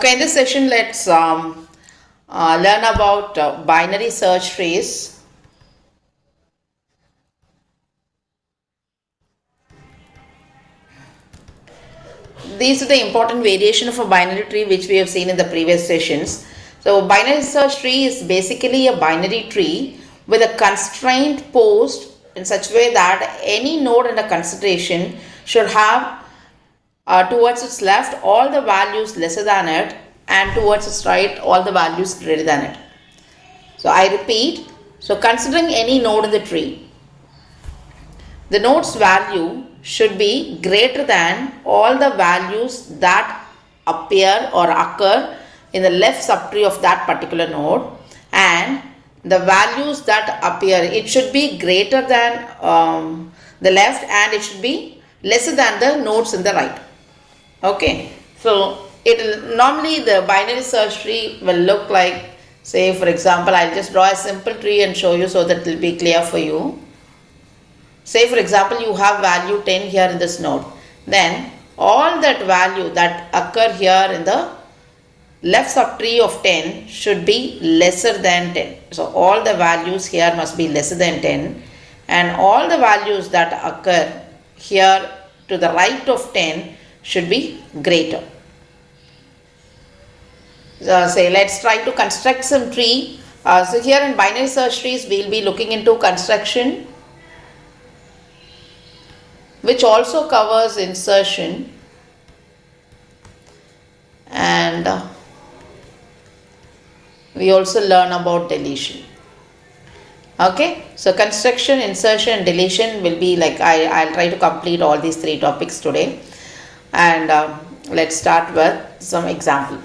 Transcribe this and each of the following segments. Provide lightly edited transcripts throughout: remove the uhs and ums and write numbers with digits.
Okay, in this session, let's learn about binary search trees. These are the important variation of a binary tree which we have seen in the previous sessions. So, binary search tree is basically a binary tree with a constraint posed in such a way that any node under consideration should have towards its left all the values lesser than it, and towards its right all the values greater than it. So I repeat, so considering any node in the tree, the node's value should be greater than all the values that appear or occur in the left subtree of that particular node, and the values that appear, it should be greater than the left, and it should be lesser than the nodes in the right. Okay, so normally the binary search tree will look like, say for example, I'll just draw a simple tree and show you so that it will be clear for you. Say for example, you have value 10 here in this node, then all that value that occur here in the left subtree of 10 should be lesser than 10. So all the values here must be lesser than 10, and all the values that occur here to the right of 10 should be greater. Say let's try to construct some tree. So here in binary search trees we will be looking into construction, which also covers insertion, and we also learn about deletion. Okay, so construction, insertion and deletion will be like, I'll try to complete all these three topics today. And let's start with some example.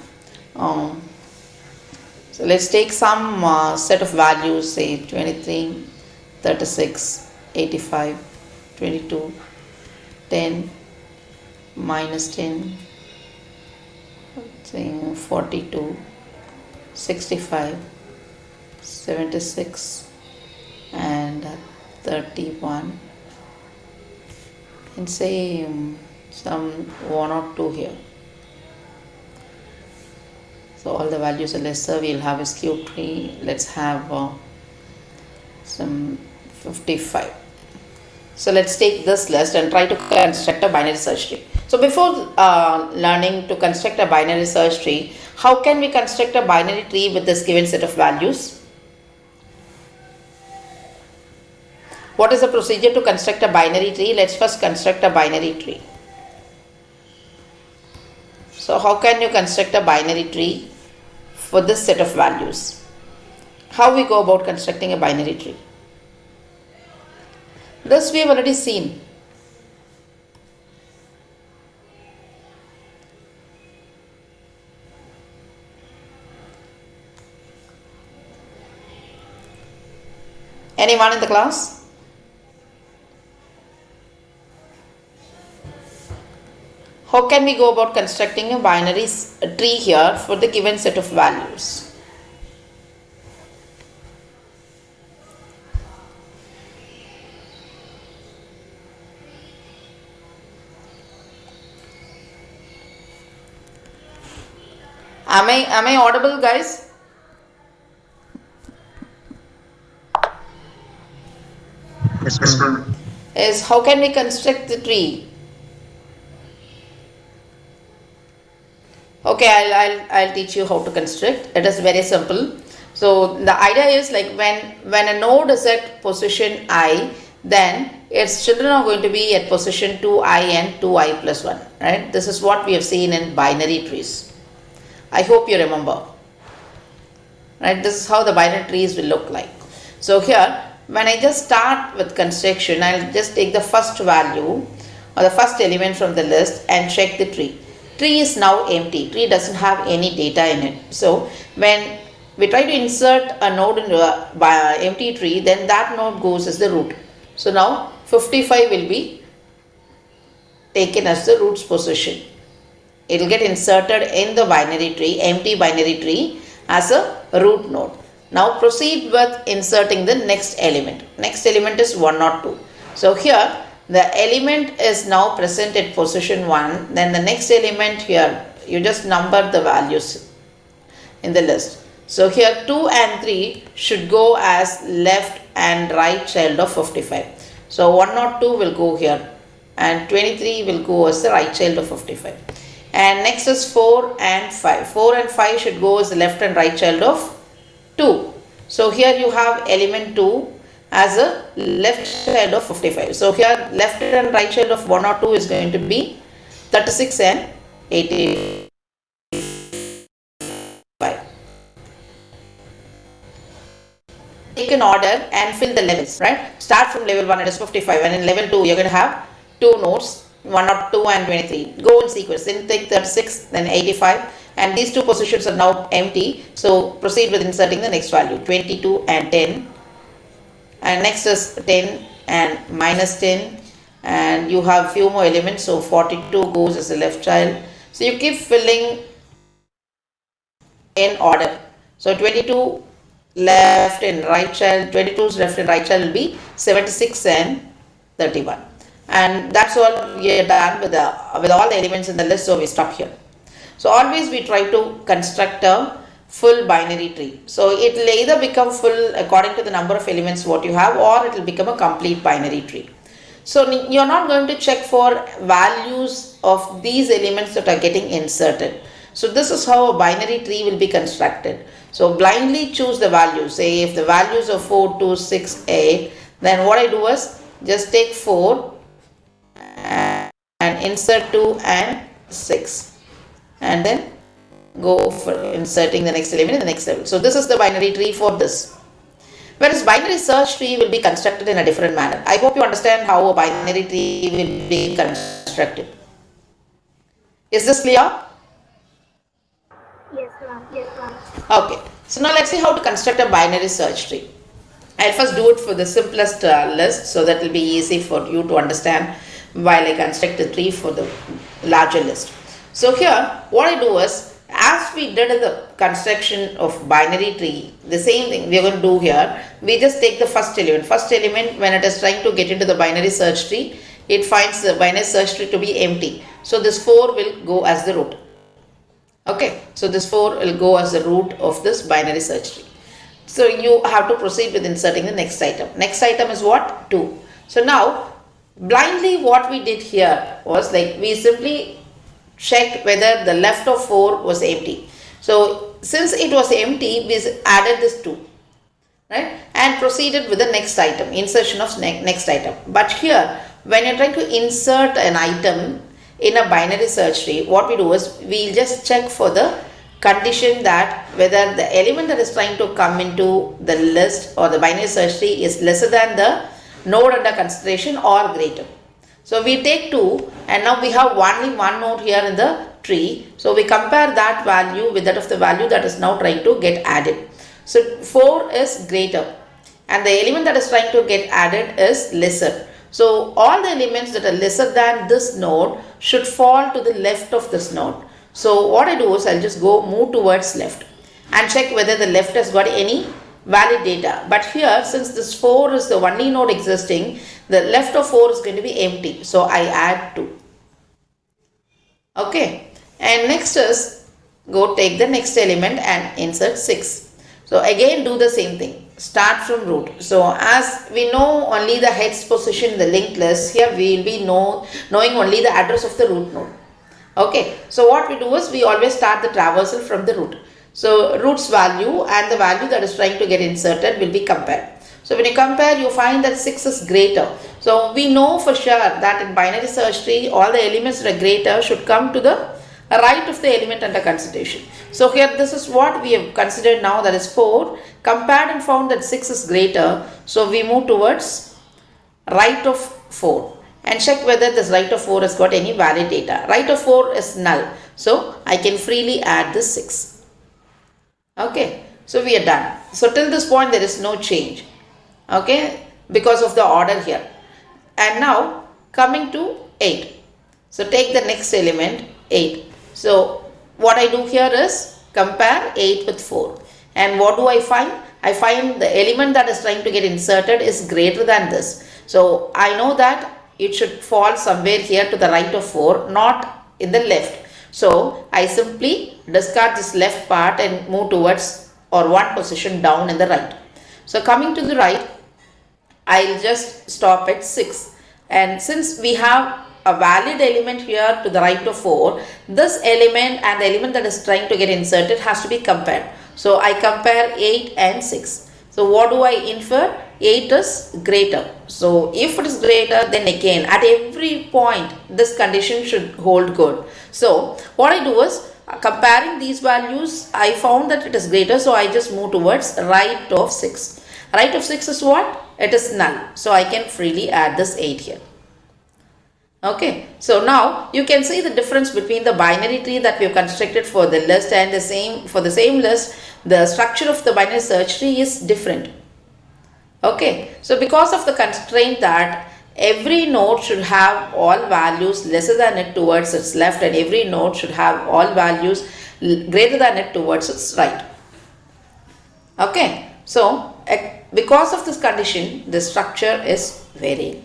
So let's take some set of values, say 23, 36, 85, 22, 10, minus 10, 42, 65, 76 and 31, and say some 1 or 2 here. So all the values are lesser, we'll have a skewed tree. Let's have some 55. So let's take this list and try to construct a binary search tree. So before learning to construct a binary search tree, how can we construct a binary tree with this given set of values? What is the procedure to construct a binary tree? Let's first construct a binary tree. So how can you construct a binary tree for this set of values? How we go about constructing a binary tree? This we have already seen. Anyone in the class? How can we go about constructing a binary tree here for the given set of values? Am I audible, guys? Yes, ma'am. Is how can we construct the tree? Okay, I'll teach you how to construct. It is very simple. So the idea is like when a node is at position I, then its children are going to be at position 2i and 2i plus 1, right? This is what we have seen in binary trees. I hope you remember, right? This is how the binary trees will look like. So here, when I just start with construction, I'll just take the first value or the first element from the list and check the tree. Tree is now empty. Tree doesn't have any data in it. So when we try to insert a node into an empty tree, then that node goes as the root. So now 55 will be taken as the root's position. It will get inserted in the binary tree, empty binary tree, as a root node. Now proceed with inserting the next element. Next element is 102. So here the element is now present at position 1. Then the next element here You just number the values in the list. So here 2 and 3 should go as left and right child of 55. So 102 will go here and 23 will go as the right child of 55. And next is 4 and 5. 4 and 5 should go as the left and right child of 2. So here you have element 2 as a left child of 55. So here left and right child of 1 or 2 is going to be 36 and 85. Take an order and fill the levels, right? Start from level 1, it is 55, and in level 2 you're going to have 2 nodes, 1 or 2 and 23. Go in sequence, then take 36, then 85, and these two positions are now empty. So proceed with inserting the next value, 22 and 10, and next is 10 and minus 10, and you have few more elements. So 42 goes as the left child. So you keep filling in order. So 22 left and right child, 22's left and right child will be 76 and 31, and that's all we are done with all the elements in the list. So we stop here. So always we try to construct a full binary tree. So it will either become full according to the number of elements what you have, or it will become a complete binary tree. So you're not going to check for values of these elements that are getting inserted. So this is how a binary tree will be constructed. So blindly choose the values. Say if the values are 4, 2, 6, 8, then what I do is just take 4 and insert 2 and 6, and then go for inserting the next element in the next level. So this is the binary tree for this. Whereas binary search tree will be constructed in a different manner. I hope you understand how a binary tree will be constructed. Is this clear? Yes, ma'am. Yes, ma'am. Okay. So now let's see how to construct a binary search tree. I'll first do it for the simplest list, so that will be easy for you to understand while I construct the tree for the larger list. So here what I do is, as we did in the construction of binary tree, the same thing we are going to do here. We just take the first element. First element, when it is trying to get into the binary search tree, it finds the binary search tree to be empty. So this 4 will go as the root. Okay, so this 4 will go as the root of this binary search tree. So you have to proceed with inserting the next item. Next item is what? 2. So now blindly what we did here was, like, we simply checked whether the left of 4 was empty. So since it was empty, we added this 2, right, and proceeded with the next item, insertion of next item. But here when you're trying to insert an item in a binary search tree, what we do is we'll just check for the condition that whether the element that is trying to come into the list or the binary search tree is lesser than the node under consideration or greater. So we take 2, and now we have only one node here in the tree. So we compare that value with that of the value that is now trying to get added. So 4 is greater and the element that is trying to get added is lesser. So all the elements that are lesser than this node should fall to the left of this node. So what I do is I'll just move towards left and check whether the left has got any valid data. But here, since this 4 is the only node existing, the left of 4 is going to be empty. So I add 2. Okay. And next is go take the next element and insert 6. So again do the same thing. Start from root. So as we know only the heads position in the linked list, here we will be knowing only the address of the root node. Okay. So what we do is we always start the traversal from the root. So root's value and the value that is trying to get inserted will be compared. So when you compare, you find that 6 is greater. So we know for sure that in binary search tree, all the elements that are greater should come to the right of the element under consideration. So here this is what we have considered now, that is 4. Compared and found that 6 is greater. So we move towards right of 4 and check whether this right of 4 has got any valid data. Right of 4 is null. So I can freely add this 6. Okay. So we are done. So till this point there is no change. Okay. Because of the order here. And now coming to 8. So take the next element 8. So what I do here is compare 8 with 4. And what do I find? I find the element that is trying to get inserted is greater than this. So I know that it should fall somewhere here to the right of 4, not in the left. So I simply discard this left part and move towards or one position down in the right. So coming to the right, I'll just stop at 6. And since we have a valid element here to the right of 4, this element and the element that is trying to get inserted has to be compared. So I compare 8 and 6. So what do I infer? 8 is greater. So if it is greater, then again at every point this condition should hold good. So what I do is, comparing these values, I found that it is greater, so I just move towards right of 6. Right of 6 is what? It is null. So I can freely add this 8 here. Okay, so now you can see the difference between the binary tree that we have constructed for the list and for the same list, the structure of the binary search tree is different. Okay, so because of the constraint that every node should have all values lesser than it towards its left and every node should have all values greater than it towards its right. Okay, so because of this condition, the structure is varying.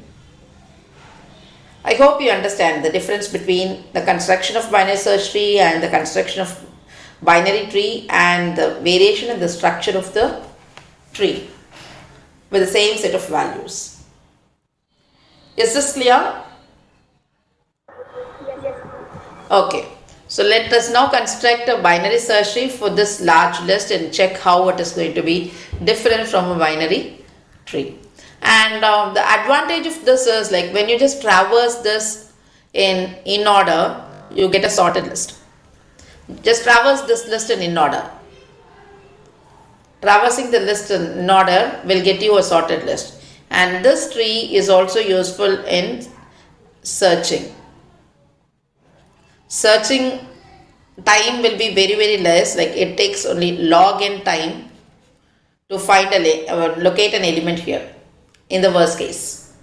I hope you understand the difference between the construction of binary search tree and the construction of binary tree and the variation in the structure of the tree with the same set of values. Is this clear? Yes. Okay. So let us now construct a binary search tree for this large list and check how it is going to be different from a binary tree. And the advantage of this is, like, when you just traverse this in order, you get a sorted list. Just traverse this list in order. Traversing the list in order will get you a sorted list. And this tree is also useful in searching. Searching time will be very less, like it takes only log n time to find locate an element here. In the worst case,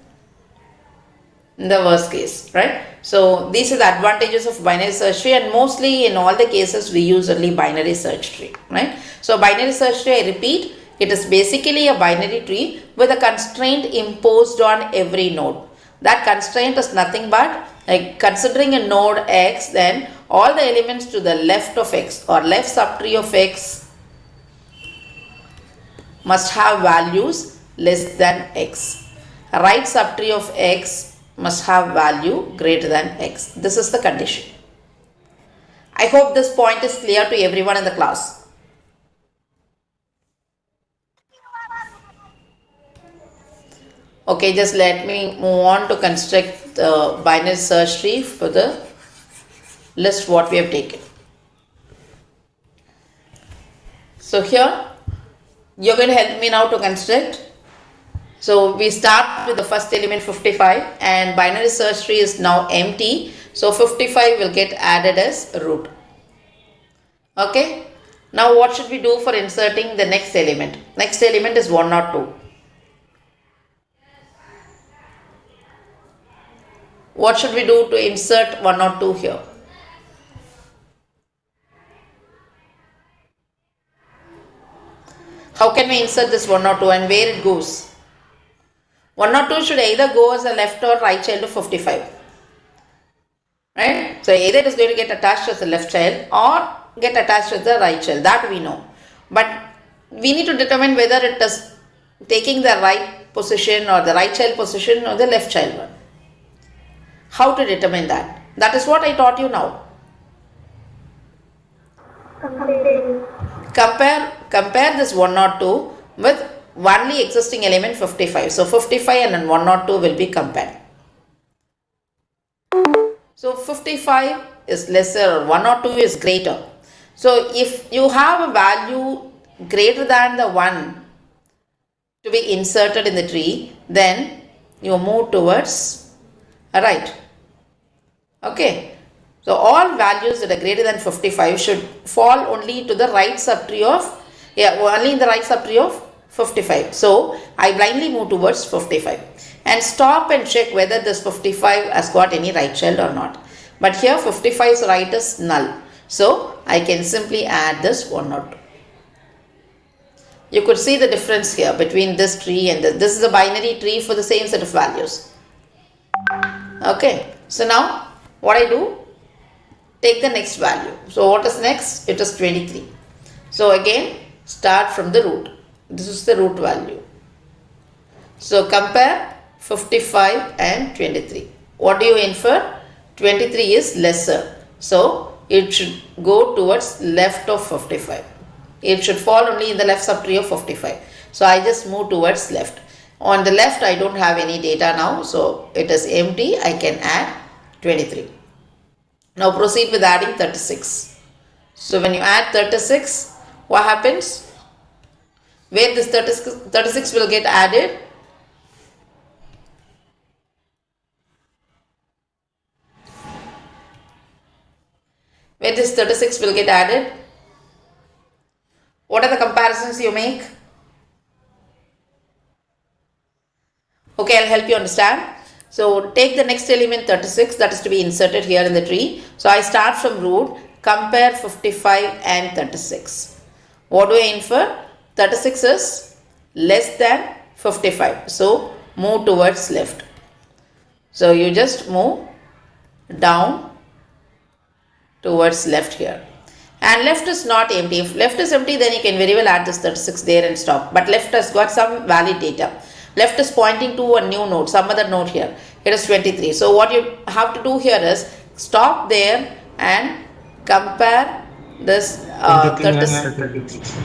right? So these are the advantages of binary search tree, and mostly in all the cases we use only binary search tree, right? So binary search tree, I repeat, it is basically a binary tree with a constraint imposed on every node. That constraint is nothing but, like, considering a node x, then all the elements to the left of x or left subtree of x must have values less than x. Right subtree of x must have value greater than x. This is the condition. I hope this point is clear to everyone in the class. Okay, just let me move on to construct the binary search tree for the list what we have taken. So here you're going to help me now to construct. So we start with the first element 55 and binary search tree is now empty. So 55 will get added as root. Okay. Now what should we do for inserting the next element? Next element is 102. What should we do to insert 102 here? How can we insert this 102 and where it goes? 102 should either go as a left or right child of 55. Right? So either it is going to get attached as the left child or get attached as the right child. That we know. But we need to determine whether it is taking the right position or the right child position or the left child one. How to determine that? That is what I taught you now. Compare this 102 with only existing element 55. So 55 and then 102 will be compared. So 55 is lesser or 102 is greater. So if you have a value greater than the 1 to be inserted in the tree, then you move towards right. Okay. So all values that are greater than 55 should fall only to the right subtree of, only in the right subtree of 55. So I blindly move towards 55 and stop and check whether this 55 has got any right child or not. But here 55's right is null. So I can simply add this 102. You could see the difference here between this tree and this. This is a binary tree for the same set of values. Okay. So now what I do? take the next value. So what is next? It is 23. So again, start from the root. This is the root value. So compare 55 and 23. What do you infer? 23 is lesser. So it should go towards left of 55. It should fall only in the left subtree of 55. So I just move towards left. On the left, I don't have any data now. So it is empty. I can add 23. Now proceed with adding 36. So when you add 36, what happens? Where this 36 will get added? Where this 36 will get added? What are the comparisons you make? Okay, I'll help you understand. So take the next element 36 that is to be inserted here in the tree. So I start from root, compare 55 and 36. What do I infer? 36 is less than 55. So move towards left. So you just move down towards left here. And left is not empty. If left is empty, then you can very well add this 36 there and stop. But left has got some valid data. Left is pointing to a new node, some other node here. It is 23. So what you have to do here is stop there and compare this 36.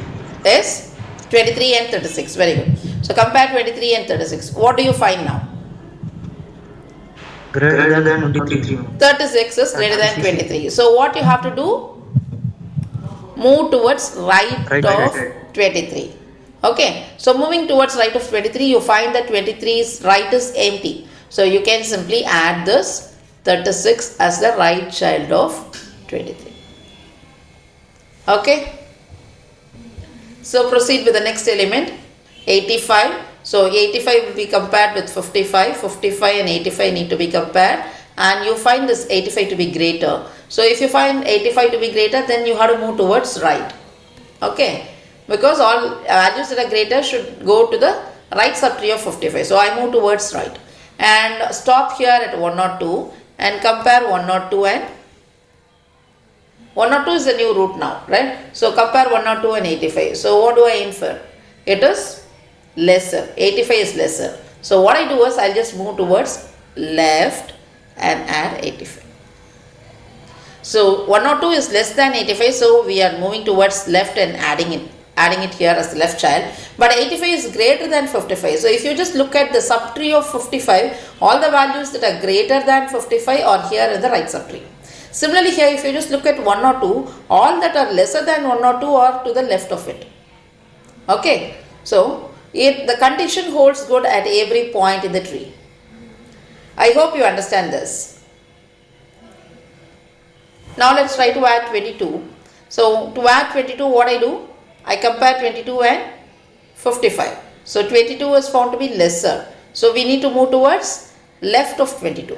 Yes, 23 and 36. Very good. So compare 23 and 36. What do you find now? Greater than 23. 36 is greater than 23. So what you have to do? Move towards right of 23. Okay. So moving towards right of 23, you find that 23's right is empty. So you can simply add this 36 as the right child of 23. Okay. So proceed with the next element, 85. So 85 will be compared with 55. 55 and 85 need to be compared. And you find this 85 to be greater. So if you find 85 to be greater, then you have to move towards right. Okay. Because all values that are greater should go to the right subtree of 55. So I move towards right. And stop here at 102 and compare 102 and 102 is the new root now, right? So compare 102 and 85. So what do I infer? It is lesser. 85 is lesser. So what I do is I'll just move towards left and add 85. So 102 is less than 85. So we are moving towards left and adding it here as the left child. But 85 is greater than 55. So if you just look at the subtree of 55, all the values that are greater than 55 are here in the right subtree. Similarly here, if you just look at 102, all that are lesser than 102 are to the left of it. Okay. So the condition holds good at every point in the tree. I hope you understand this. Now let's try to add 22. So to add 22, what I do? I compare 22 and 55. So 22 is found to be lesser. So we need to move towards left of 22.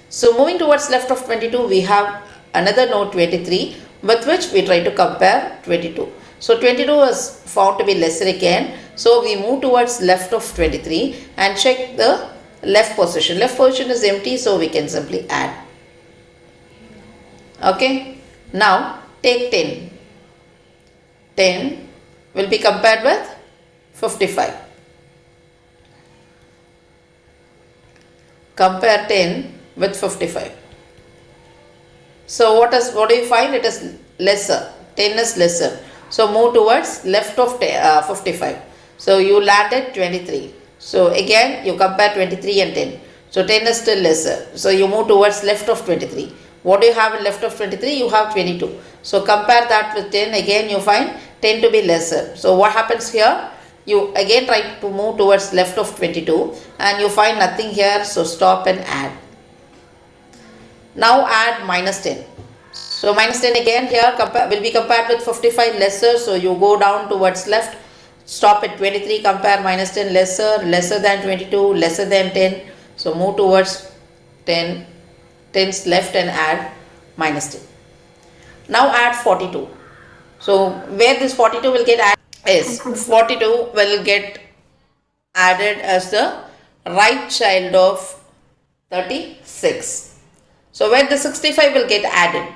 So moving towards left of 22, we have another node 23 with which we try to compare 22. So 22 is found to be lesser again. So we move towards left of 23 and check the left position. Left position is empty, so we can simply add. Okay. Now take 10. 10 will be compared with 55. Compare 10 with 55. So what do you find? It is lesser. 10 is lesser. So move towards left of 55. So you land at 23. So again you compare 23 and 10. So 10 is still lesser. So you move towards left of 23. What do you have in left of 23? You have 22. So compare that with 10. Again you find 10 to be lesser. So what happens here? You again try to move towards left of 22 and you find nothing here. So stop and add. Now add minus 10. So minus 10 again here will be compared with 55 lesser. So you go down towards left. Stop at 23. Compare minus 10 lesser. Lesser than 22. Lesser than 10. So move towards 10. 10's left and add minus 10. Now add 42. So where this 42 will get added is 42 will get added as the right child of 36. So where the 65 will get added?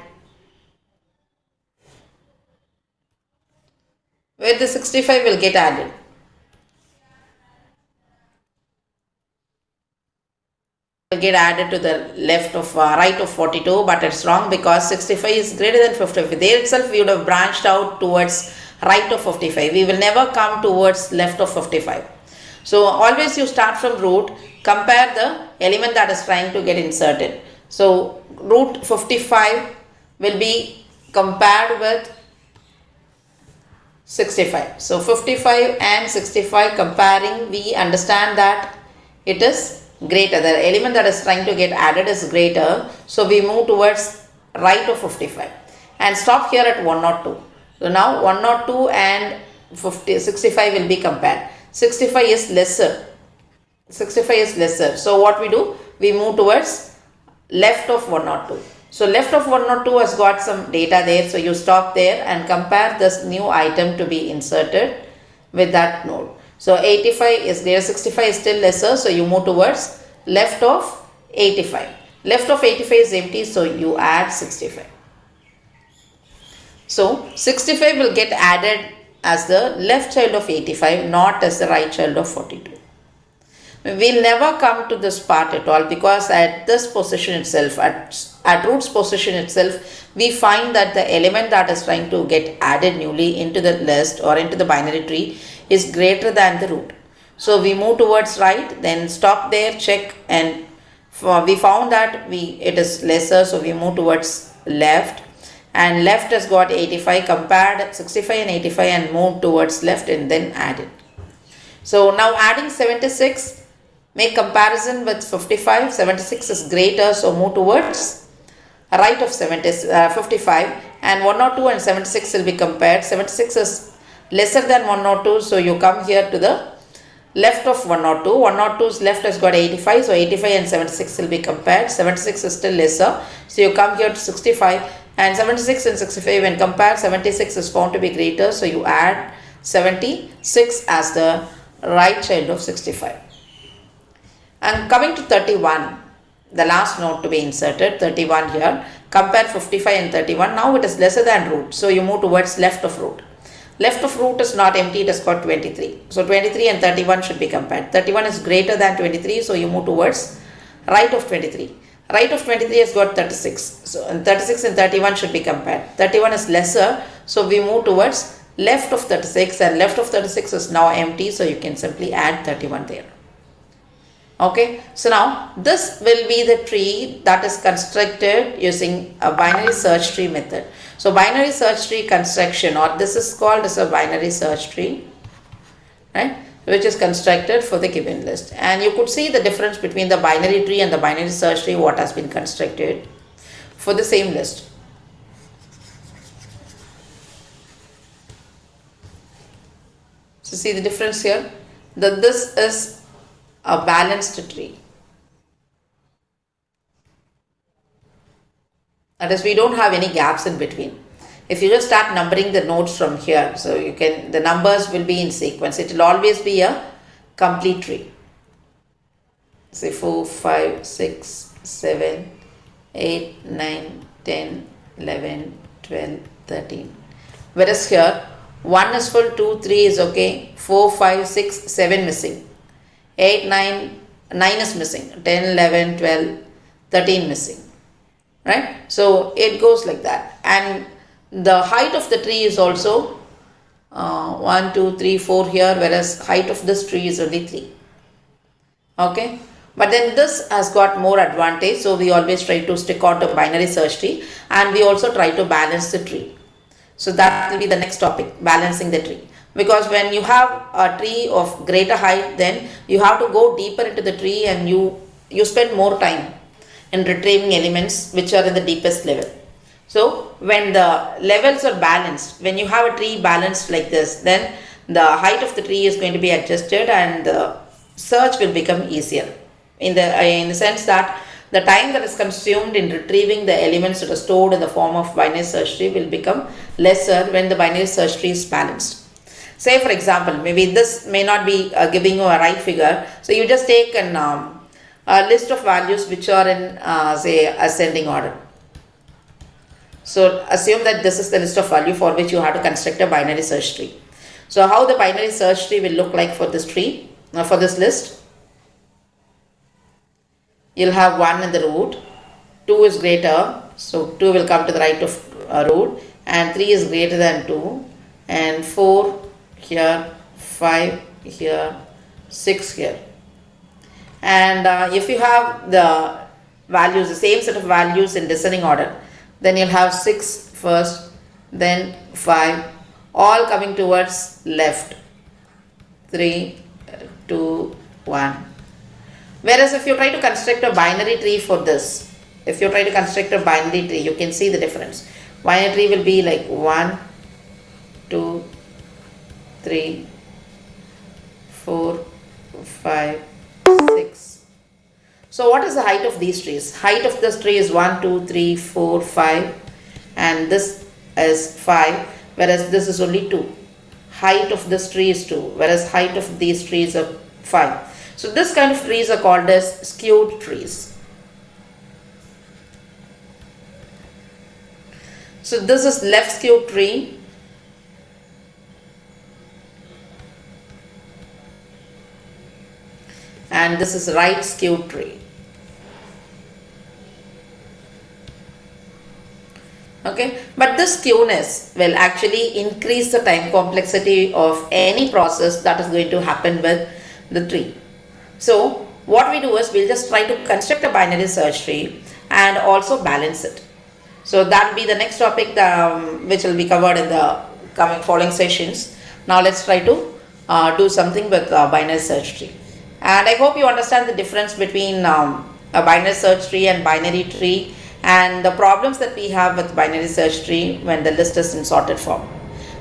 where the 65 will get added. Will get added to the left of right of 42, but it's wrong because 65 is greater than 55. There itself we would have branched out towards right of 55. We will never come towards left of 55. So always you start from root, compare the element that is trying to get inserted. So root 55 will be compared with 65. So 55 and 65 comparing, we understand that it is greater. The element that is trying to get added is greater. So we move towards right of 55 and stop here at 102. So now 102 and 65 will be compared. 65 is lesser. 65 is lesser. So what we do? We move towards left of 102. So left of 102 has got some data there. So you stop there and compare this new item to be inserted with that node. So 85 is greater, 65 is still lesser. So you move towards left of 85. Left of 85 is empty. So you add 65. So 65 will get added as the left child of 85, not as the right child of 42. We'll never come to this part at all because at this position itself, at root's position itself, we find that the element that is trying to get added newly into the list or into the binary tree is greater than the root. So we move towards right, then stop there, check, and we found that it is lesser, so we move towards left, and left has got 85, compared 65 and 85 and move towards left and then add it. So now adding 76, make comparison with 55, 76 is greater, so move towards right of 55, and 102 and 76 will be compared. 76 is lesser than 102, so you come here to the left of 102. 102's left has got 85, so 85 and 76 will be compared. 76 is still lesser, so you come here to 65, and 76 and 65 when compared, 76 is found to be greater, so you add 76 as the right child of 65. And coming to 31, the last node to be inserted, 31 here, compare 55 and 31. Now it is lesser than root, so you move towards left of root. Left of root is not empty, it has got 23. So 23 and 31 should be compared. 31 is greater than 23, so you move towards right of 23. Right of 23 has got 36. So 36 and 31 should be compared. 31 is lesser, so we move towards left of 36, and left of 36 is now empty, so you can simply add 31 there. Okay, so now this will be the tree that is constructed using a binary search tree method. So binary search tree construction, or this is called as a binary search tree, right, which is constructed for the given list. And you could see the difference between the binary tree and the binary search tree, what has been constructed for the same list. So see the difference here, that this is a balanced tree. That is, we don't have any gaps in between. If you just start numbering the nodes from here, so you can, the numbers will be in sequence. It will always be a complete tree. Say 4, 5, 6, 7, 8, 9, 10, 11, 12, 13. Whereas here, 1 is full, 2, 3 is okay, 4, 5, 6, 7 missing. 8, 9 is missing, 10, 11, 12, 13 missing, right? So it goes like that. And the height of the tree is also 1, 2, 3, 4 here, whereas height of this tree is only 3. Okay, but then this has got more advantage, so we always try to stick on to binary search tree, and we also try to balance the tree. So that will be the next topic, balancing the tree. Because when you have a tree of greater height, then you have to go deeper into the tree, and you spend more time in retrieving elements which are in the deepest level. So when the levels are balanced, when you have a tree balanced like this, then the height of the tree is going to be adjusted and the search will become easier. In the sense that the time that is consumed in retrieving the elements that are stored in the form of binary search tree will become lesser when the binary search tree is balanced. Say for example, maybe this may not be giving you a right figure, so you just take a list of values which are in say ascending order. So assume that this is the list of value for which you have to construct a binary search tree. So how the binary search tree will look like for this tree, for this list? You'll have 1 in the root, 2 is greater, so 2 will come to the right of root, and 3 is greater than 2, and 4 here, 5 here, 6 here. And if you have the values, the same set of values in descending order, then you'll have 6 first, then 5, all coming towards left. 3, 2, 1. Whereas if you try to construct a binary tree for this, if you try to construct a binary tree, you can see the difference. Binary tree will be like 1, 2, 3, 4, 5, 6. So what is the height of these trees? Height of this tree is 1, 2, 3, 4, 5, and this is 5, whereas this is only 2. Height of this tree is 2, whereas height of these trees are 5. So this kind of trees are called as skewed trees. So this is left skewed tree. And this is right skewed tree. Okay, but this skewness will actually increase the time complexity of any process that is going to happen with the tree. So what we do is we'll just try to construct a binary search tree and also balance it. So that will be the next topic which will be covered in the following sessions. Now let's try to do something with binary search tree. And I hope you understand the difference between a binary search tree and binary tree, and the problems that we have with binary search tree when the list is in sorted form.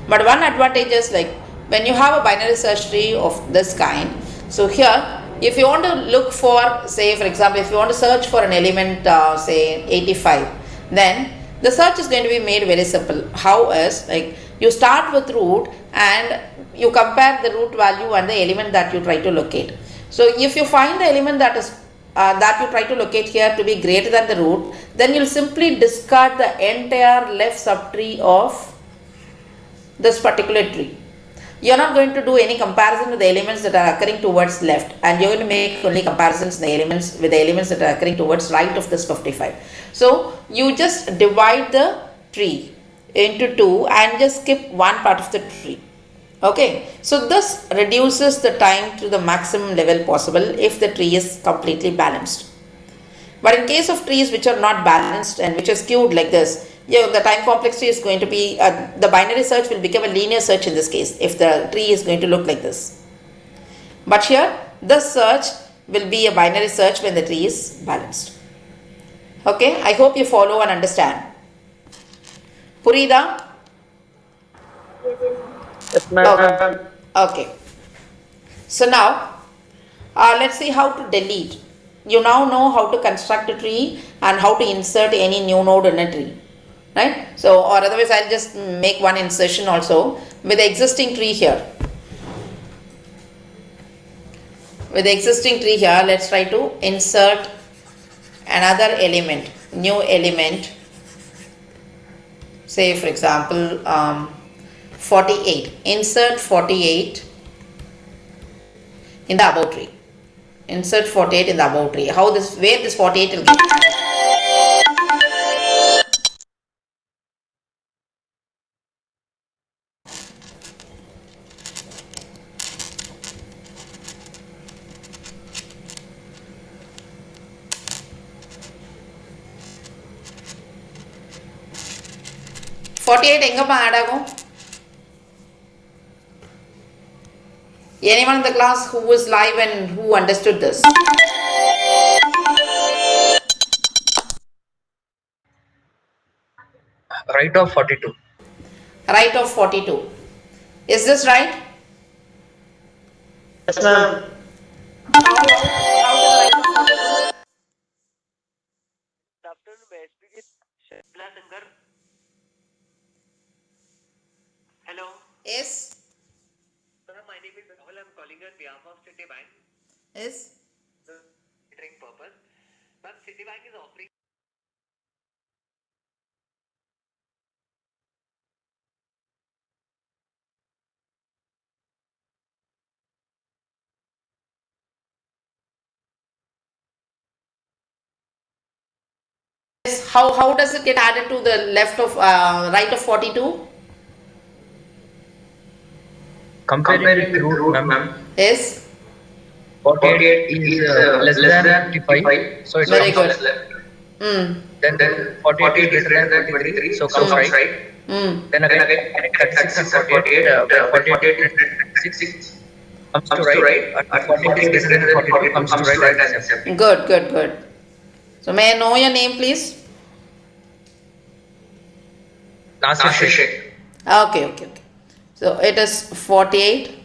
But one advantage is, like, when you have a binary search tree of this kind, so here if you want to look for, say for example, if you want to search for an element say 85, then the search is going to be made very simple. How is, like, you start with root and you compare the root value and the element that you try to locate. So if you find the element that is that you try to locate here to be greater than the root, then you'll simply discard the entire left subtree of this particular tree. You're not going to do any comparison with the elements that are occurring towards left, and you're going to make only comparisons with the elements that are occurring towards right of this 55. So you just divide the tree into 2 and just skip one part of the tree. Okay, so this reduces the time to the maximum level possible if the tree is completely balanced. But in case of trees which are not balanced and which are skewed like this, the time complexity is going to be, the binary search will become a linear search in this case if the tree is going to look like this. But here, this search will be a binary search when the tree is balanced. Okay, I hope you follow and understand. Purida? Yes, ma'am. Okay. So now, let's see how to delete. You now know how to construct a tree and how to insert any new node in a tree, right? So, or otherwise I'll just make one insertion also with the existing tree here. With the existing tree here, let's try to insert another element, new element, say for example 48. Insert 48 in the above tree. Insert 48 in the above tree. Where this 48 will get? எங்கப்பா add ஆகும்? Anyone in the class who was live and who understood this? Right of 42. Right of 42. Is this right? Yes, ma'am. How to write of 42? Good afternoon, may I speak with Shashila Shankar? Hello, Yes. sir. My name is Rahul. I'm calling on behalf of Citibank. Yes. The catering purpose. Ma'am, Citibank is offering Yes, how does it get added to the left of right of 42? Comparing with root, ma'am, Yes, 48 is less than 55, 55, so it so very it comes good. comes left. left. Mm. Then Then 48 is 48 is greater than greater than 23, 23, so so comes comes right. right. Mm. Then Then again again, 36 and 36 and 48, 48, when when 48 is 48 is greater than greater than 36, 36, comes to comes to right, right, and and 48 is 48 is greater than greater than 42, 42, comes to comes to right right and and accept. accept. Good, good, good. So may I know your name, please? Nasir Nasir Sheikh. Sheikh. Okay, okay, okay. So it is 48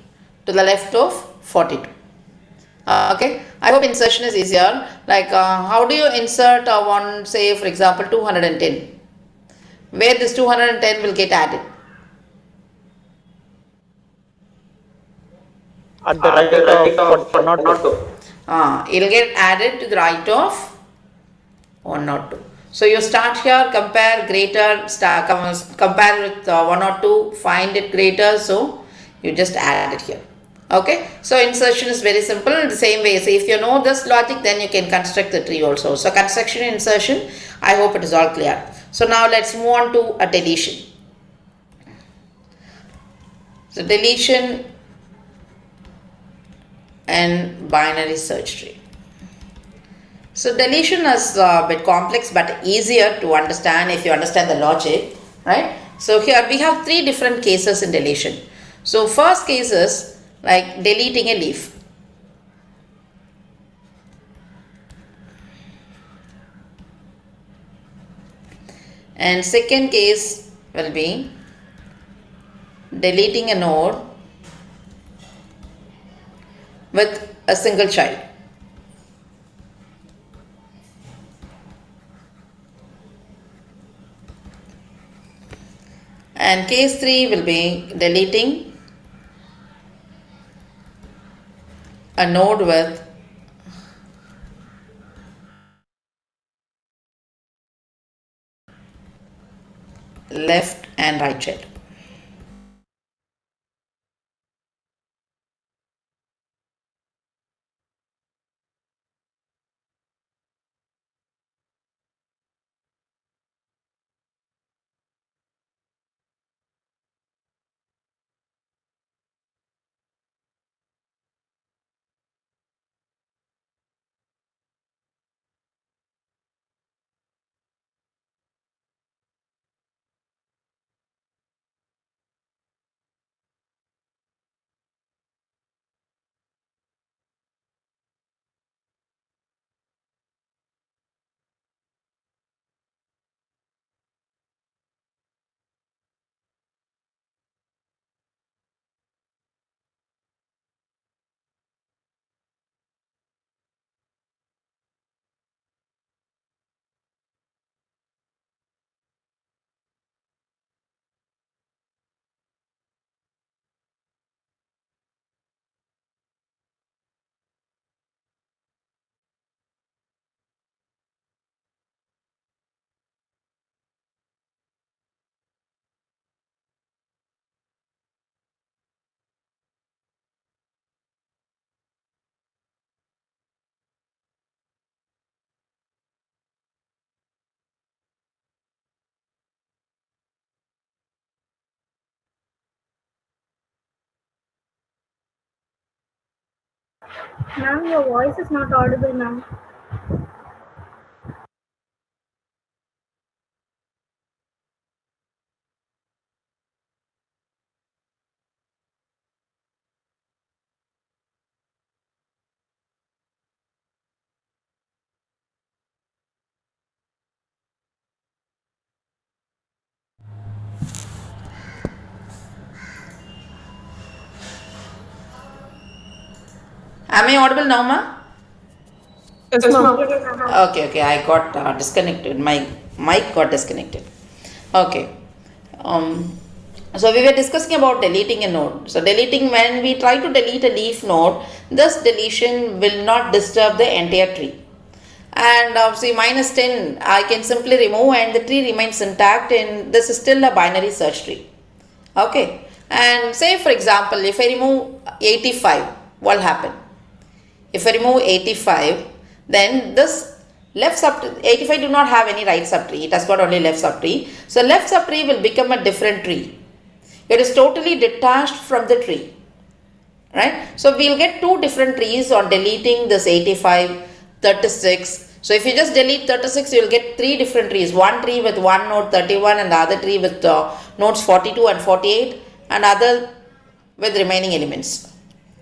to the left of 42. Okay, I hope insertion is easier. Like, how do you insert one, say, for example, 210? Where this 210 will get added? At the At the right of right of 102. 102. It'll get added to the right of 102. So you start here, compare greater, compare with 102, find it greater, so you just add it here. Okay, so insertion is very simple in the same way. So if you know this logic, then you can construct the tree also. So construction and insertion, I hope it is all clear. So now let's move on to a deletion. So deletion and binary search tree. So deletion is a bit complex but easier to understand if you understand the logic, right? So here we have three different cases in deletion. So first case is like deleting a leaf. And second case will be deleting a node with a single child. And case 3 will be deleting a node with left and right child. Ma'am, your voice is not audible, ma'am. Am I audible now, ma? Yes, ma'am. Yes, ma'am. Okay, okay, I got disconnected. My mic got disconnected. Okay. Um, so we were discussing about deleting a node. So deleting, when we try to delete a leaf node, this deletion will not disturb the entire tree. And see, minus 10, I can simply remove and the tree remains intact, and this is still a binary search tree. Okay. And say for example, if I remove 85, what will happen? If I remove 85, then this Left subtree, 85 do not have any right subtree. It has got only left subtree. So left subtree will become a different tree. It is totally detached from the tree. Right? So we'll get two different trees on deleting this 85, 36. So if you just delete 36, you will get three different trees. One tree with one node 31 and the other tree with nodes 42 and 48 and other with remaining elements.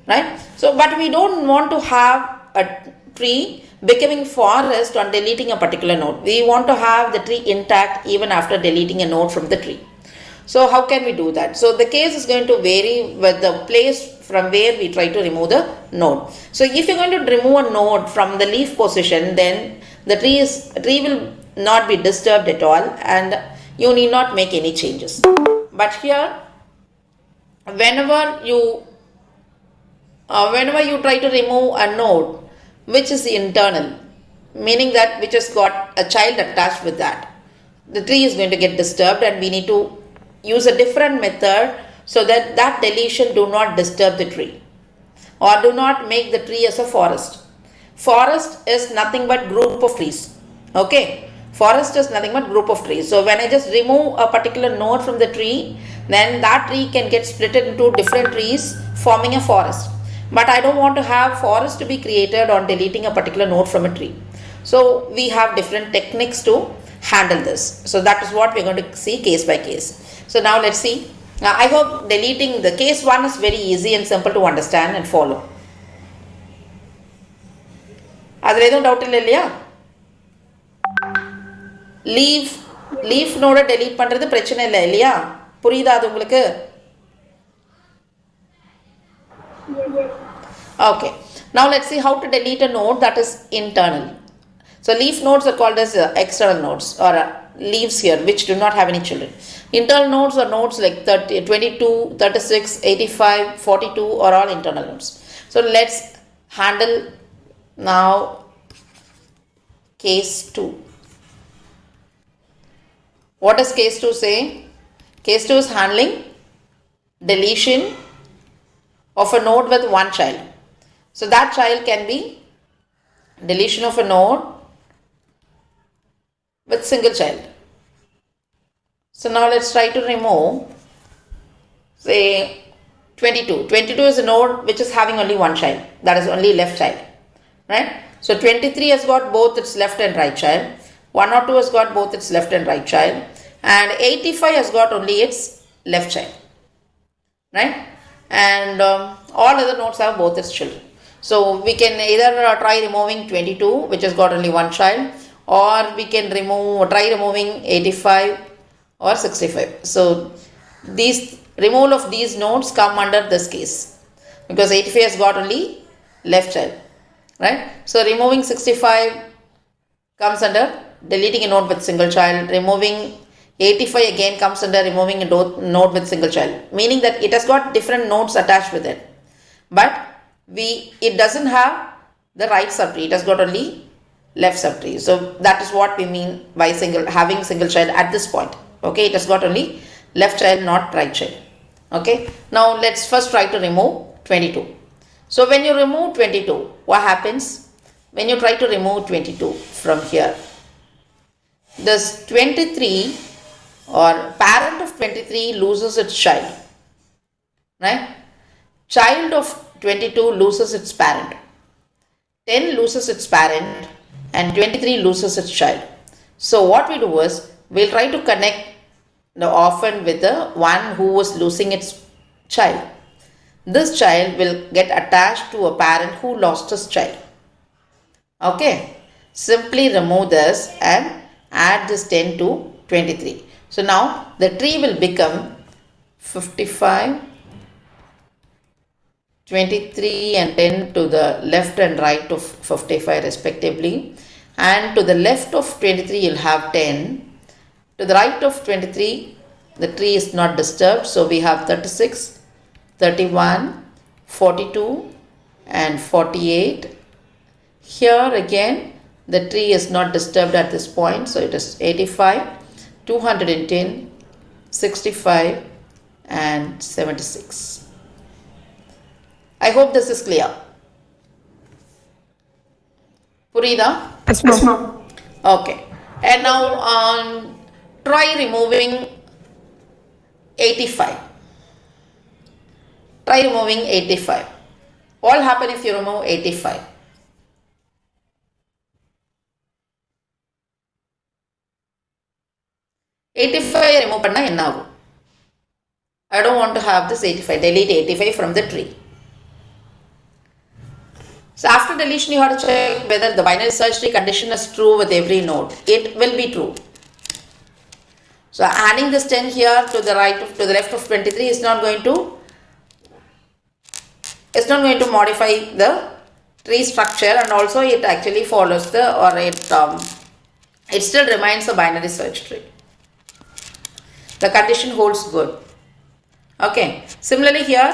Right? So, but we don't want to have a tree becoming forest on deleting a particular node. We want to have the tree intact even after deleting a node from the tree. So how can we do that? So the case is going to vary with the place from where we try to remove the node. So if you're going to remove a node from the leaf position, then the tree will not be disturbed at all and you need not make any changes. But here, whenever you try to remove a node which is internal, meaning that which has got a child attached with that, the tree is going to get disturbed and we need to use a different method so that that deletion do not disturb the tree or do not make the tree as a forest. Forest is nothing but group of trees. Okay, forest is nothing but group of trees. So when I just remove a particular node from the tree, then that tree can get split into different trees forming a forest. But I don't want to have forest to be created on deleting a particular node from a tree. So we have different techniques to handle this. So that is what we're going to see case by case. So now let's see. Now I hope deleting the case 1 is very easy and simple to understand and follow. அதில் எதுவும் doubt இல்லை இல்லையா? Leaf நோட delete பண்ணுறது பிரச்சனை இல்லை இல்லையா? புரியுதா அது உங்களுக்கு? Okay. Now let's see how to delete a node that is internal. So leaf nodes are called as external nodes or leaves here which do not have any children. Internal nodes are nodes like 30, 22, 36, 85, 42 are all internal nodes. So let's handle now case 2. What does case 2 say? Case 2 is handling deletion of a node with one child. So that child can be deletion of a node with single child. So now let's try to remove, say 22. 22 is a node which is having only one child, that is only left child, right? So 23 has got both its left and right child, 102 has got both its left and right child, and 85 has got only its left child, right? And all other nodes have both its children. So we can either try removing 22 which has got only one child, or we can try removing 85 or 65. So these removal of these nodes come under this case because 85 has got only left child, right? So removing 65 comes under deleting a node with single child. Removing 85 again comes under removing a node with single child, meaning that it has got different nodes attached with it, but it doesn't have the right subtree, it has got only left subtree. So that is what we mean by having single child at this point. Okay, it has got only left child, not right child. Okay, now let's first try to remove 22. So when you remove 22, what happens? When you try to remove 22 from here, this 23 or parent of 23 loses its child, right? Child of 22 loses its parent, 10 loses its parent, and 23 loses its child. So what we do is, we'll try to connect the orphan with the one who was losing its child. This child will get attached to a parent who lost his child. Okay, simply remove this and add this 10 to 23. So now the tree will become 55, 23 and 10 to the left and right of 55 respectively, and to the left of 23 you'll have 10. To the right of 23 the tree is not disturbed, so we have 36, 31, 42 and 48. Here again the tree is not disturbed at this point, so it is 85, 210, 65 and 76. I hope this is clear. Purida? Yes, ma'am. Okay. And now try removing 85. Try removing 85. What will happen if you remove 85? 85 remove பண்ணா என்ன ஆகும்? I don't want to have this 85. Delete 85 from the tree. So after deletion, you have to check whether the binary search tree condition is true with every node. It will be true. So adding this 10 here to the right to the left of 23 is not going to modify the tree structure, and also it actually follows it still remains a binary search tree. The condition holds good. Okay. Similarly here,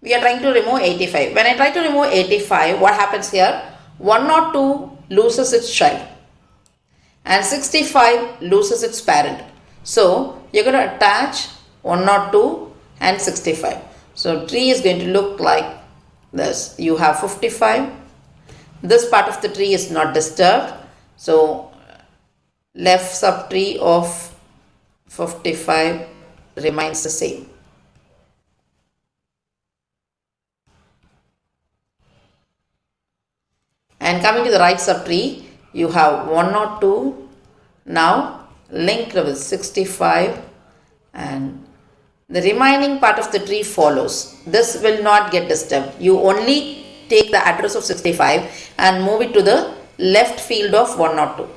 we are trying to remove 85. When I try to remove 85, what happens here? 102 loses its child and 65 loses its parent. So you're going to attach 102 and 65. So tree is going to look like this. You have 55. This part of the tree is not disturbed. So left subtree of 55 remains the same. And coming to the right subtree, you have 102 now linked with 65, and the remaining part of the tree follows. This will not get disturbed. You only take the address of 65 and move it to the left field of 102.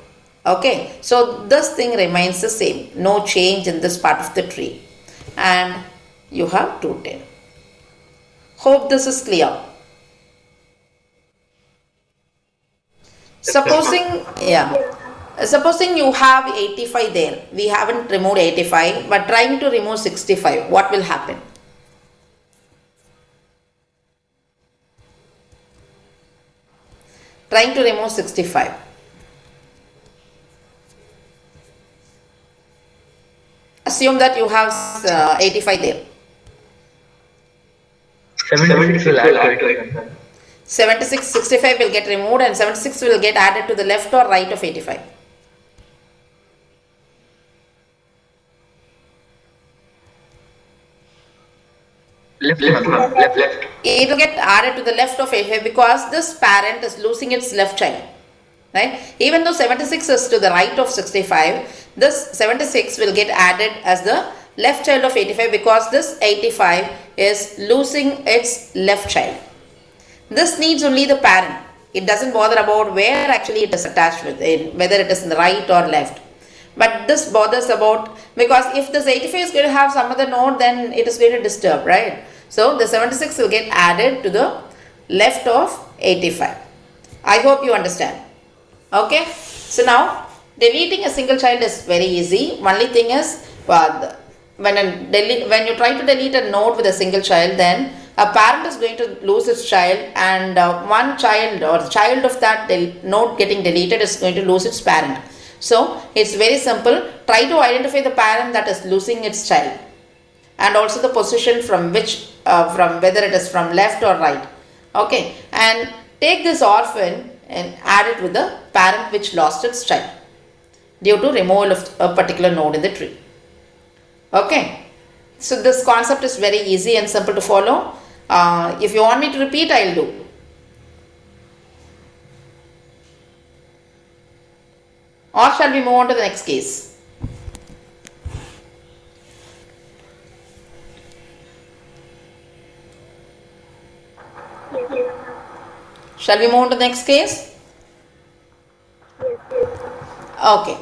Okay, so this thing remains the same. No change in this part of the tree. And you have 210. Hope this is clear. Supposing you have 85 there. We haven't removed 85, but trying to remove 65. What will happen? Trying to remove 65. Assume that you have 85 there. 76 will add to it. 76, 65 will get removed, and 76 will get added to the left or right of 85. Left. It will get added to the left of 85 because this parent is losing its left child. Right? Even though 76 is to the right of 65, this 76 will get added as the left child of 85 because this 85 is losing its left child. This needs only the parent. It doesn't bother about where actually it is attached with it, whether it is in the right or left. But this bothers about, because if this 85 is going to have some other node, then it is going to disturb, right? So the 76 will get added to the left of 85. I hope you understand. Okay. So now deleting a single child is very easy. Only thing is, when you try to delete a node with a single child, then a parent is going to lose its child, and one child or the child of that node getting deleted is going to lose its parent. So it's very simple. Try to identify the parent that is losing its child, and also the position from which, from whether it is from left or right. Okay, and take this orphan and add it with the parent which lost its child due to removal of a particular node in the tree. Okay, so this concept is very easy and simple to follow. If you want me to repeat, I will do. Or shall we move on to the next case? Shall we move on to the next case? Okay.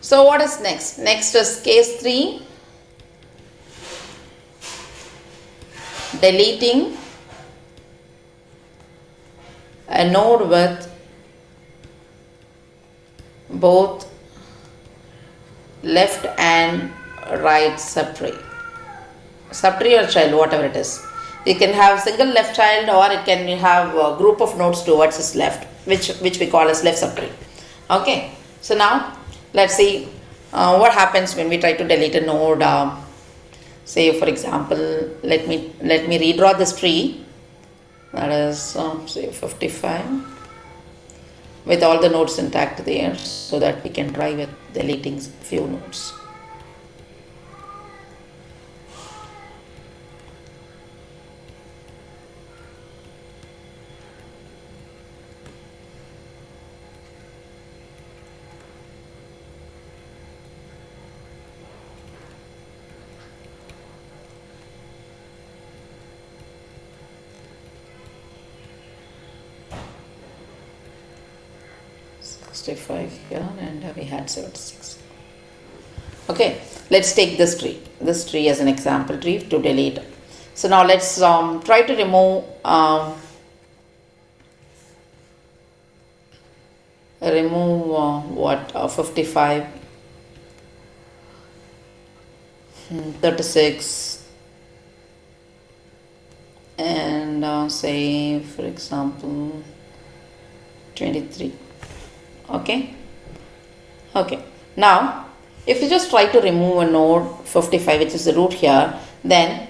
So what is next? Next is case 3. Deleting a node with both left and right subtree or child, whatever it is. You can have single left child, or it can have a group of nodes towards its left, which we call as left subtree. Okay, so now let's see what happens when we try to delete a node. Say for example, let me redraw this tree. That is say 55. with all the nodes intact there, so that we can try with deleting few nodes. Here and we had 76. Okay, let's take this tree as an example tree to delete. So now let's try to remove what 55, 36 and say for example 23. Okay, now if you just try to remove a node 55, which is the root here, then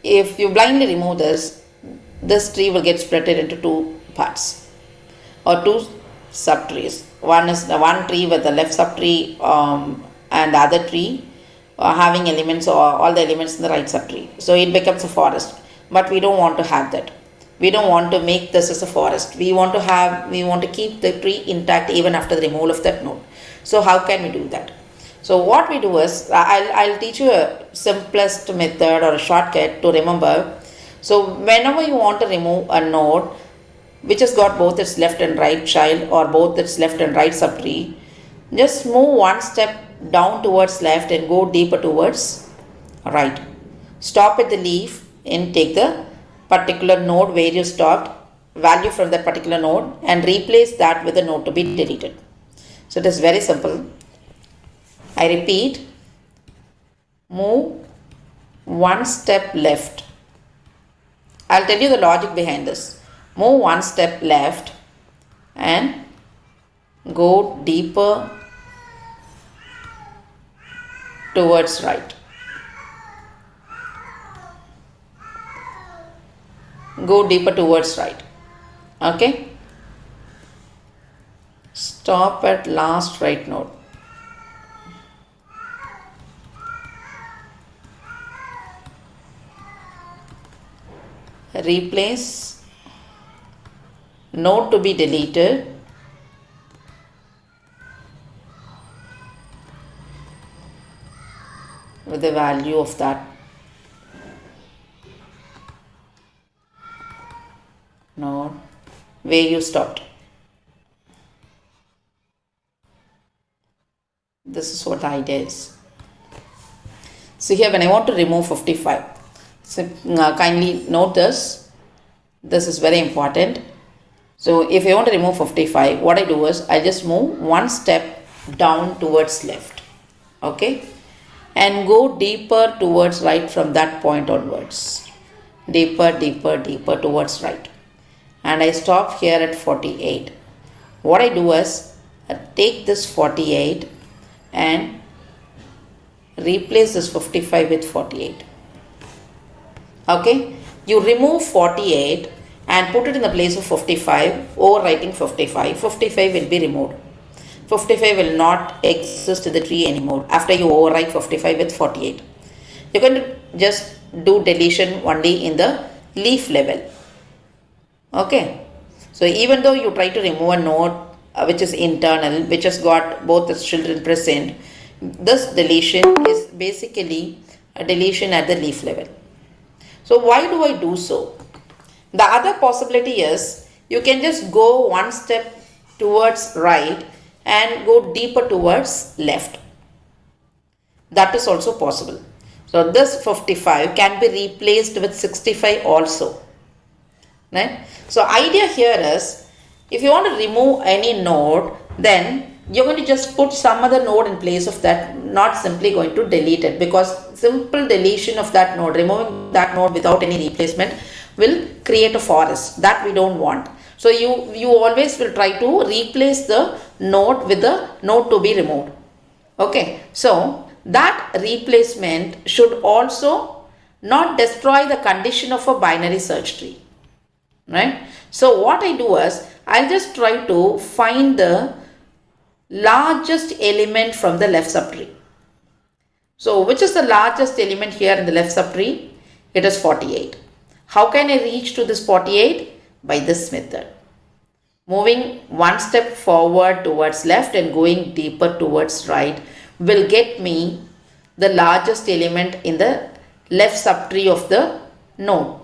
if you blindly remove this tree will get split into two parts or two subtrees. One is the one tree with the left subtree and the other tree having elements or all the elements in the right subtree. So it becomes a forest, but we don't want to have that. We don't want to make this as a forest. We want to keep the tree intact even after the removal of that node. So how can we do that? So what we do is, I'll teach you a simplest method or a shortcut to remember. So whenever you want to remove a node which has got both its left and right child or both its left and right subtree, just move one step down towards left and go deeper towards right. Stop at the leaf and take the particular node where you stopped, value from that particular node, and replace that with the node to be deleted. So it is very simple. I repeat, move one step left. I'll tell you the logic behind this. Move one step left and go deeper towards right. Go deeper towards right. Okay, stop at last right node. Replace node to be deleted with the value of that node where you stopped. This is what the idea is. So here when I want to remove 55, so kindly note this. This is very important. So if I want to remove 55, what I do is I just move one step down towards left. Okay, and go deeper towards right from that point onwards. Deeper towards right. And I stop here at 48. What I do is I take this 48 and replace this 55 with 48. Okay, you remove 48 and put it in the place of 55, overwriting 55. 55 will be removed. 55 will not exist in the tree anymore after you overwrite 55 with 48. You're going to just do deletion only in the leaf level. Okay, so even though you try to remove a node which is internal, which has got both its children present, this deletion is basically a deletion at the leaf level. So why do I do so? The other possibility is you can just go one step towards right and go deeper towards left. That is also possible. So this 55 can be replaced with 65 also. Right? So idea here is, if you want to remove any node, then you're going to just put some other node in place of that, not simply going to delete it, because simple deletion of that node, removing that node without any replacement, will create a forest that we don't want. So you always will try to replace the node with the node to be removed. Okay, so that replacement should also not destroy the condition of a binary search tree. Right? So what I do is I'll just try to find the largest element from the left subtree. So which is the largest element here in the left subtree? It is 48. How can I reach to this 48? By this method. Moving one step forward towards left and going deeper towards right will get me the largest element in the left subtree of the node.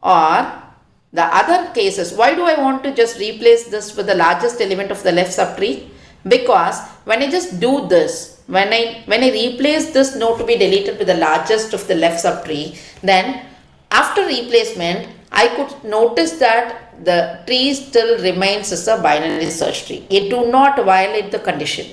Or the other cases, why do I want to just replace this with the largest element of the left subtree? Because when I just do this, when I replace this node to be deleted with the largest of the left subtree, then after replacement, I could notice that the tree still remains as a binary search tree. It do not violate the condition.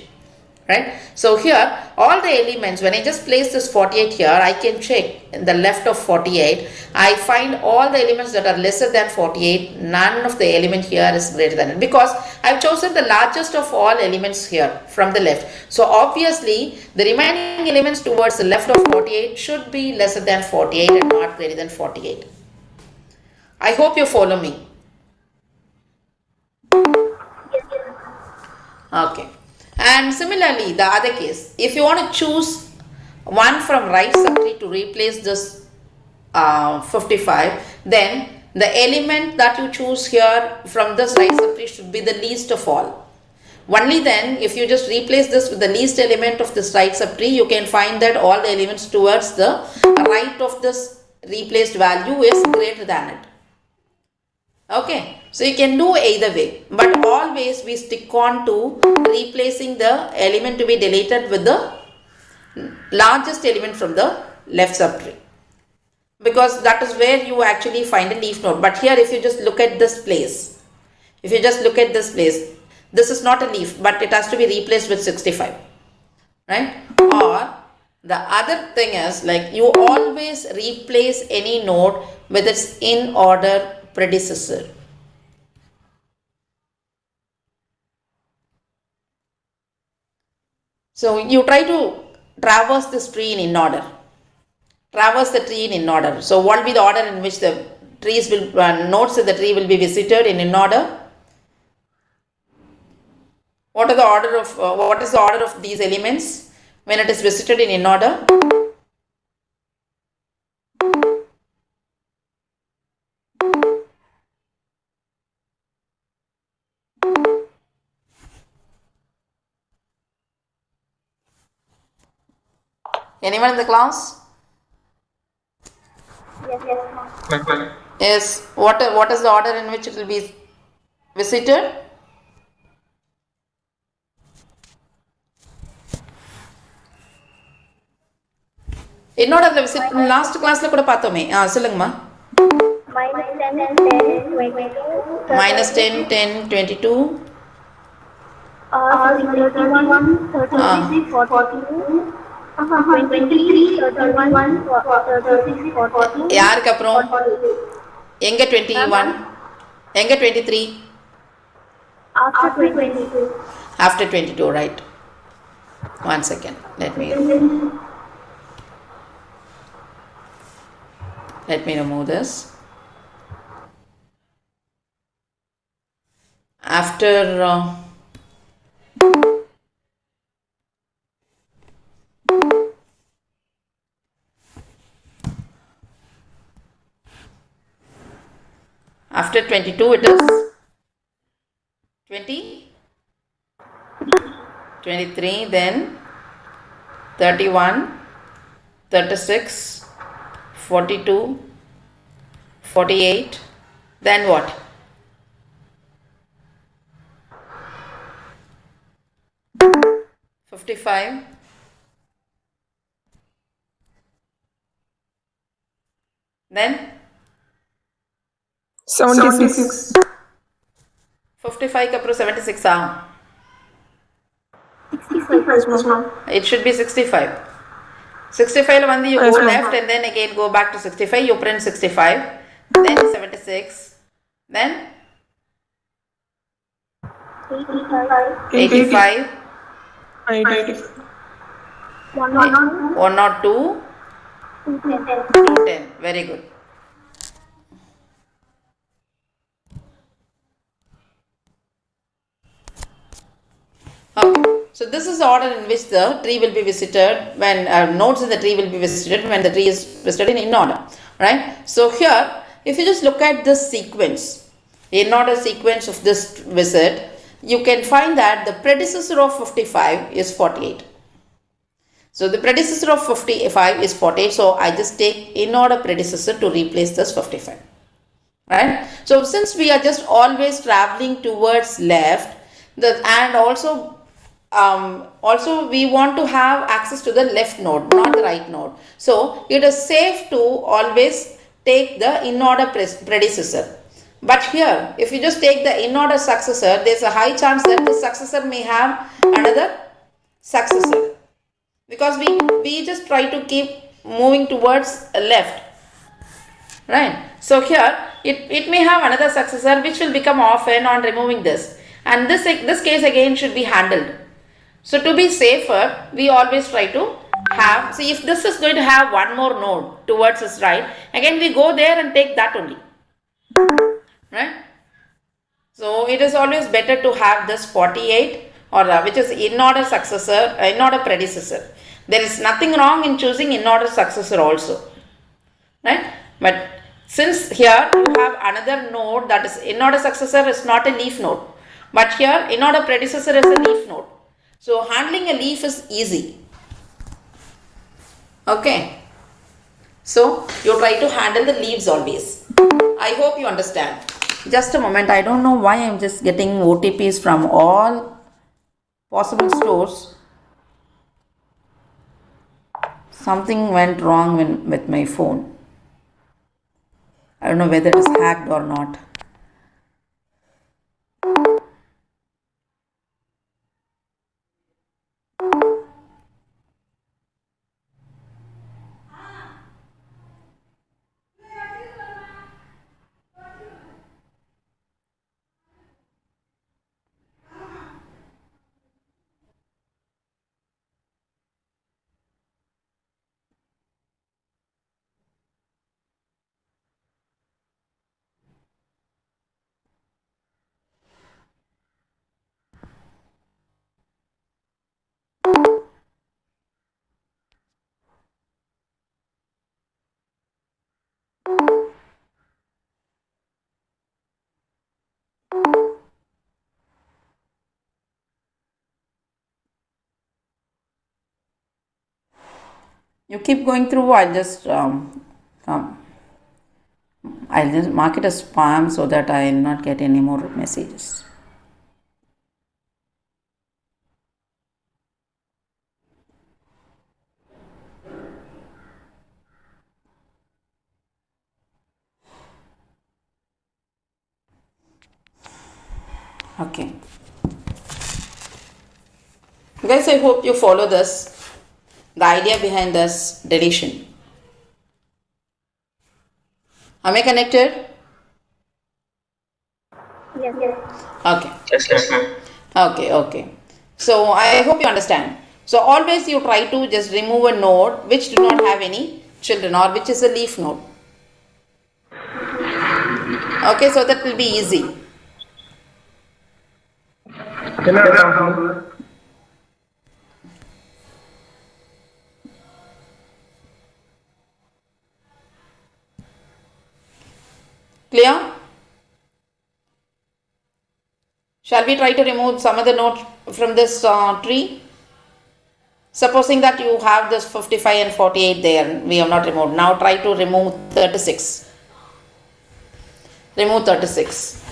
Right? So here all the elements, when I just place this 48 here, I can check in the left of 48. I find all the elements that are lesser than 48. None of the element here is greater than it, because I've chosen the largest of all elements here from the left. So obviously the remaining elements towards the left of 48 should be lesser than 48 and not greater than 48. I hope you follow me. Okay. And similarly, the other case, if you want to choose one from right subtree to replace this 55, then the element that you choose here from this right subtree should be the least of all. Only then, if you just replace this with the least element of this right subtree, you can find that all the elements towards the right of this replaced value is greater than it. Okay, so you can do either way, but always we stick on to replacing the element to be deleted with the largest element from the left subtree, because that is where you actually find a leaf node. But here if you just look at this place, this is not a leaf, but it has to be replaced with 65, right? Or the other thing is, like, you always replace any node with its in order predecessor. So you try to traverse this tree in order. Traverse the tree in order. So what will be the order in which the trees will nodes in the tree will be visited in order? What is the order of these elements when it is visited in order? Anyone in the class? Yes. What is the order in which it will be visited? என்னோட visit last கிளாஸ்ல கூட பார்த்தோமே. சொல்லுங்கம்மா. -10 10 22 31 36 42 23 31 36 42. யாருக்கு அப்புறம் எங்க 21 எங்க 23? After 22, right? One second. Let me remove this. After after 22 it is 20 23, then 31 36 42 48, then what? $55, then 76. 55 ka pro 76 ah. 65. It should be 65. 65 வந்து you go left and then again go back to 65, you print 65, then 76, then 85, 102, 210. Very good. So this is the order in which the tree will be visited when nodes in the tree will be visited when the tree is visited in order, right? So here, if you just look at this sequence, in order sequence of this visit, you can find that the predecessor of 55 is 48. So the predecessor of 55 is 48. So I just take in order predecessor to replace this 55, right? So since we are just always traveling towards left, and also we want to have access to the left node, not the right node. So it is safe to always take the in order predecessor. But here, if you just take the in order successor, there is a high chance that the successor may have another successor, because we just try to keep moving towards left, right? So here it may have another successor which will become orphan on removing this, and this case again should be handled. So to be safer, we always try to have, see if this is going to have one more node towards its right, again we go there and take that only, right? So it is always better to have this 48 or which is in order successor, in order predecessor. There is nothing wrong in choosing in order successor also, right? But since here you have another node that is in order successor is not a leaf node, but here in order predecessor is a leaf node. So handling a leaf is easy. Okay. So you try to handle the leaves always. I hope you understand. Just a moment. I don't know why I'm just getting OTPs from all possible stores. Something went wrong with my phone. I don't know whether it is hacked or not. You keep going through. I'll just mark it as spam so that I will not get any more messages. Okay. Guys, I hope you follow this. The idea behind this deletion. Am I connected? Yes. Okay. Yes, ma'am. Okay. So I hope you understand. So always you try to just remove a node which do not have any children or which is a leaf node. Okay, so that will be easy. Can I come? Clear? Shall we try to remove some other node from this tree? Supposing that you have this 55 and 48 there, we have not removed. Now try to remove 36. Remove 36.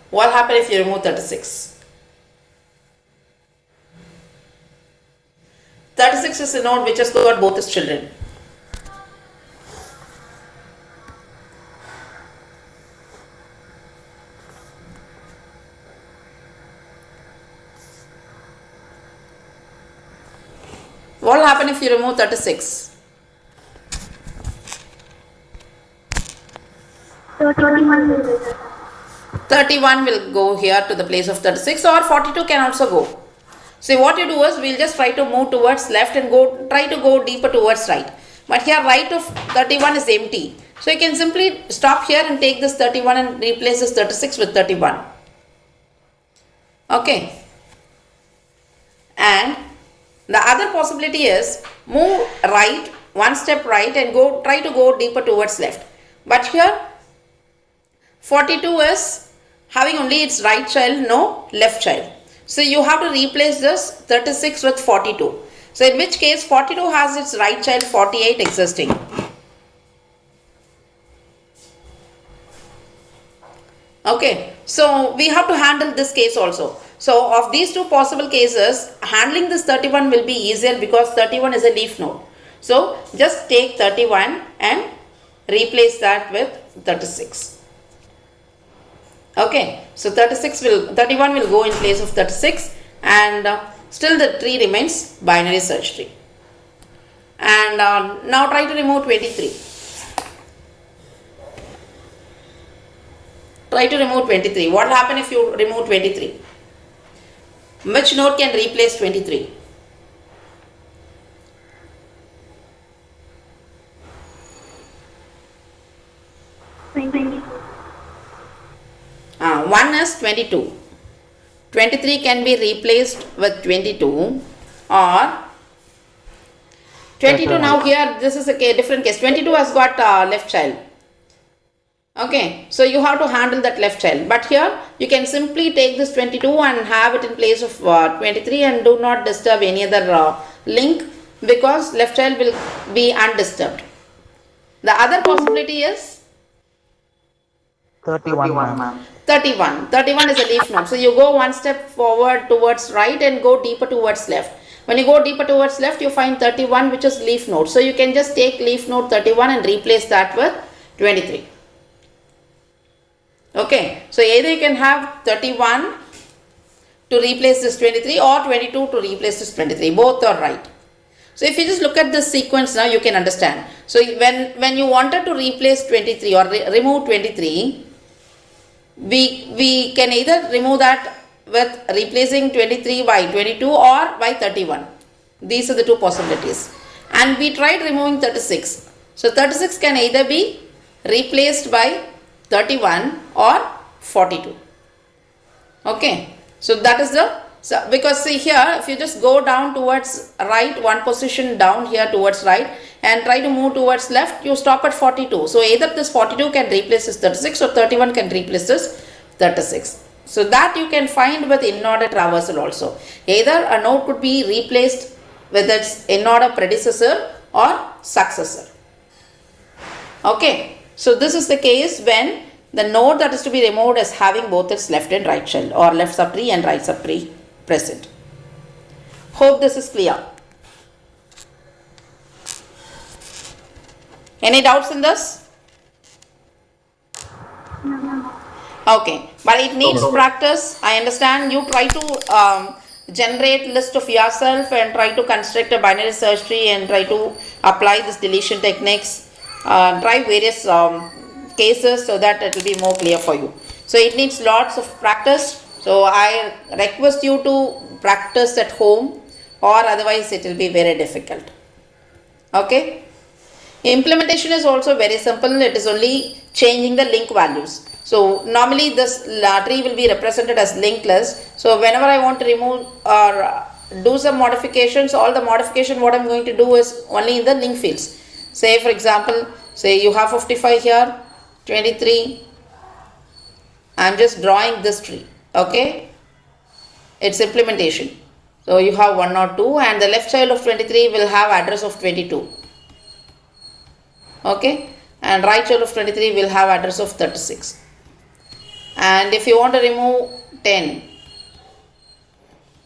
What happens if you remove 36? 36 is a node which has got both its children. What will happen if you remove 36? 31 will go here to the place of 36, or 42 can also go. So what you do is we'll just try to move towards left and try to go deeper towards right. But here right of 31 is empty. So you can simply stop here and take this 31 and replace this 36 with 31. Okay. And the other possibility is move right, one step right, and try to go deeper towards left. But here 42 is having only its right child, no left child. So you have to replace this 36 with 42. So in which case 42 has its right child 48 existing. Okay, so we have to handle this case also. So of these two possible cases, handling this 31 will be easier because 31 is a leaf node. So just take 31 and replace that with 36. Okay, so 31 will go in place of 36, and still the tree remains binary search tree. And now try to remove 23. Try to remove 23. What will happen if you remove 23? Which node can replace 23? One is 22. 23 can be replaced with 22, or 22 now here this is a different case. 22 has got left child. Okay, so you have to handle that left child, but here you can simply take this 22 and have it in place of 23 and do not disturb any other link because left child will be undisturbed. The other possibility is 31, ma'am. 31 is a leaf node. So you go one step forward towards right and go deeper towards left. When you go deeper towards left, you find 31, which is leaf node. So you can just take leaf node 31 and replace that with 23. Okay, so either you can have 31 to replace this 23 or 22 to replace this 23. Both are right. So if you just look at this sequence now, you can understand. So when you wanted to replace 23 or remove 23, we can either remove that with replacing 23 by 22 or by 31. These are the two possibilities. And we tried removing 36. So 36 can either be replaced by 31 or 42. Okay, so that is because see here, if you just go down towards right, one position down here towards right and try to move towards left, you stop at 42. So either this 42 can replace this 36 or 31 can replace this 36. So that you can find with in-order traversal also. Either a node could be replaced with its in-order predecessor or successor. Okay, so this is the case when the node that is to be removed is having both its left and right child, or left subtree and right subtree present. Hope this is clear. Any doubts in this? Okay, but it needs practice. I understand. You try to generate list of yourself and try to construct a binary search tree and try to apply this deletion techniques. Try various cases so that it will be more clear for you. So it needs lots of practice. So I request you to practice at home, or otherwise it will be very difficult. Okay. Implementation is also very simple. It is only changing the link values. So normally this tree will be represented as linked list. So whenever I want to remove or do some modifications, all the modification what I am going to do is only in the link fields. Say for example, say you have 55 here, 23. I am just drawing this tree. Okay. It's implementation. So you have 1 or 2 and the left child of 23 will have address of 22. Okay. And right child of 23 will have address of 36. And if you want to remove 10,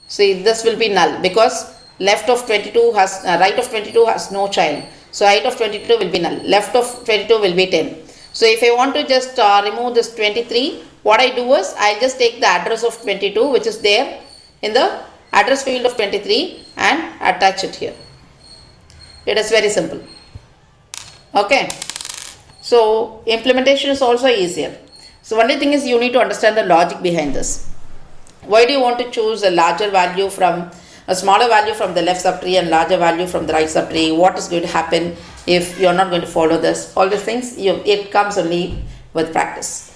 see this will be null because left of 22 has right of 22 has no child. So right of 22 will be null. Left of 22 will be 10. So if I want to just remove this 23, what I do is I just take the address of 22 which is there in the address field of 23 and attach it here. It is very simple. Okay. So implementation is also easier. So only thing is you need to understand the logic behind this. Why do you want to choose a larger value from a smaller value from the left subtree and larger value from the right subtree? What is going to happen if you are not going to follow this? All these things, it comes only with practice.